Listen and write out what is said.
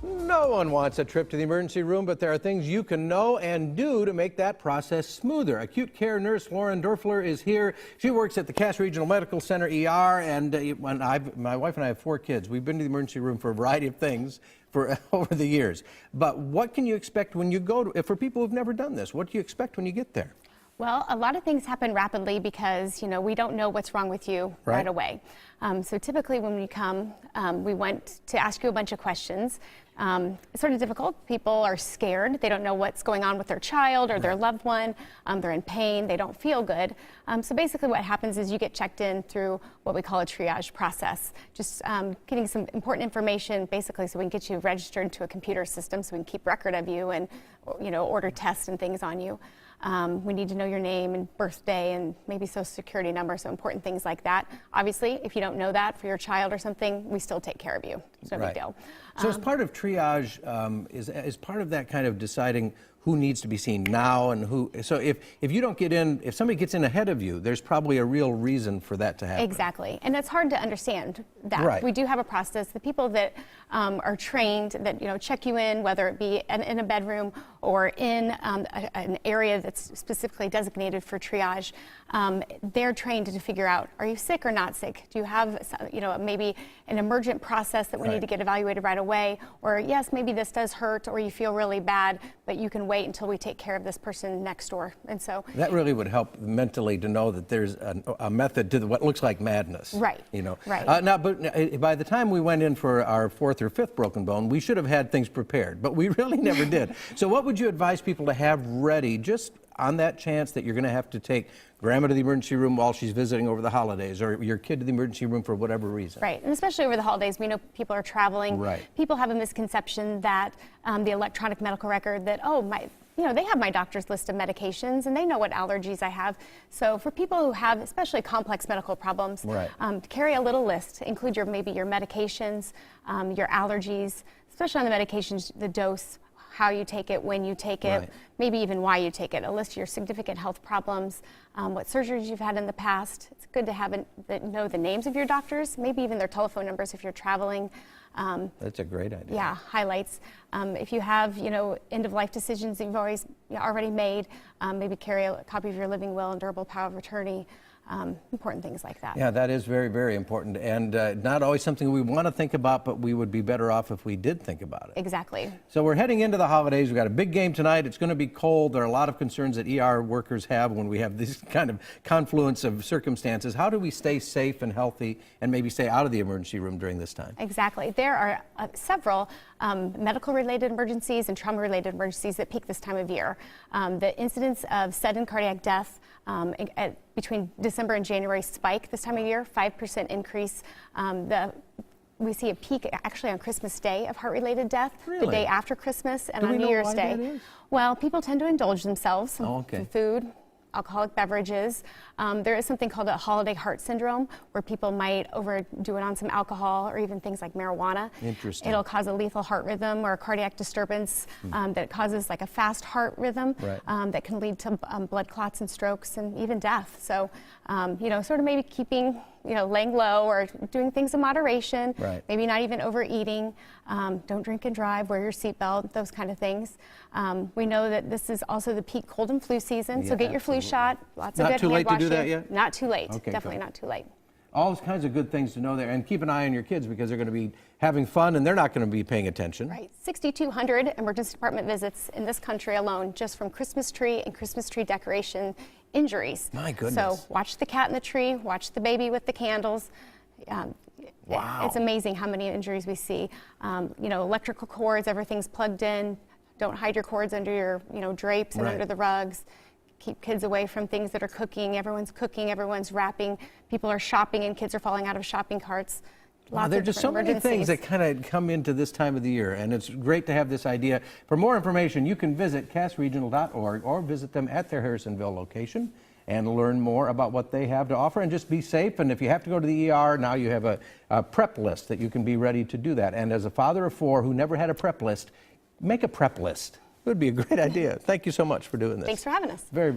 No one wants a trip to the emergency room, but there are things you can know and do to make that process smoother. Acute care nurse Lauren Doerfler is here. She works at the Cass Regional Medical Center ER, and my wife and I have 4 kids. We've been to the emergency room for a variety of things for over the years. But what can you expect when you go to, for people who've never done this, what do you expect when you get there? Well, a lot of things happen rapidly because, we don't know what's wrong with you right away. So typically when we come, we want to ask you a bunch of questions. It's sort of difficult. People are scared. They don't know what's going on with their child or their loved one. They're in pain. They don't feel good. So basically what happens is you get checked in through what we call a triage process. Just getting some important information basically so we can get you registered to a computer system so we can keep record of you and, order tests and things on you. We need to know your name and birthday and maybe social security number, so important things like that. Obviously, if you don't know that for your child or something, we still take care of you. It's no big deal. So as part of triage, is part of that kind of deciding who needs to be seen now and who, so if you don't get in, if somebody gets in ahead of you, there's probably a real reason for that to happen. Exactly, and it's hard to understand that. Right. We do have a process. The people that are trained that, check you in, whether it be in a bedroom or in an area that's specifically designated for triage, they're trained to figure out, are you sick or not sick? Do you have, maybe an emergent process that we need to get evaluated right away? Or yes, maybe this does hurt or you feel really bad, but you can wait until we take care of this person next door. And so that really would help mentally to know that there's a method to what looks like madness. Right. Right. Now, but by the time we went in for our 4th or 5th broken bone, we should have had things prepared, but we really never did. So what would you advise people to have ready just on that chance that you're going to have to take grandma to the emergency room while she's visiting over the holidays, or your kid to the emergency room for whatever reason? Right, and especially over the holidays, we know people are traveling. Right. People have a misconception that the electronic medical record that, they have my doctor's list of medications and they know what allergies I have. So for people who have especially complex medical problems, carry a little list, include maybe your medications, your allergies, especially on the medications, the dose, how you take it, when you take it, maybe even why you take it, a list of your significant health problems, what surgeries you've had in the past. It's good to have know the names of your doctors, maybe even their telephone numbers if you're traveling. That's a great idea. Yeah, highlights. If you have, end-of-life decisions that you've already made, maybe carry a copy of your living will and durable power of attorney. Important things like that. Yeah, that is very, very important, and not always something we want to think about, but we would be better off if we did think about it. Exactly. So we're heading into the holidays. We've got a big game tonight. It's going to be cold. There are a lot of concerns that ER workers have when we have this kind of confluence of circumstances. How do we stay safe and healthy and maybe stay out of the emergency room during this time? Exactly. There are several medical-related emergencies and trauma-related emergencies that peak this time of year. The incidence of sudden cardiac death between December and January spike this time of year, 5% increase. We see a peak actually on Christmas Day of heart-related death, the day after Christmas, and on New Year's Day. Well, people tend to indulge themselves in food, alcoholic beverages. There is something called a holiday heart syndrome where people might overdo it on some alcohol or even things like marijuana. Interesting. It'll cause a lethal heart rhythm or a cardiac disturbance that causes like a fast heart rhythm that can lead to blood clots and strokes and even death. So, sort of maybe keeping, laying low or doing things in moderation, maybe not even overeating. Don't drink and drive, wear your seatbelt, those kind of things. We know that this is also the peak cold and flu season, so get your flu shot. Lots of good hand washing. Not too late to do that yet? Not too late. Okay, definitely not too late. All kinds of good things to know there, and keep an eye on your kids because they're going to be having fun and they're not going to be paying attention. Right, 6,200 emergency department visits in this country alone just from Christmas tree and Christmas tree decoration injuries. My goodness. So watch the cat in the tree, watch the baby with the candles. Wow. It's amazing how many injuries we see. Electrical cords, everything's plugged in. Don't hide your cords under your drapes and under the rugs. Keep kids away from things that are cooking. Everyone's wrapping. People are shopping and kids are falling out of shopping carts. Wow, there are just so many things that kind of come into this time of the year, and it's great to have this idea. For more information, you can visit cassregional.org or visit them at their Harrisonville location and learn more about what they have to offer, and just be safe. And if you have to go to the ER, now you have a prep list that you can be ready to do that. And as a father of 4 who never had a prep list, make a prep list. It would be a great idea. Thank you so much for doing this. Thanks for having us. Very, very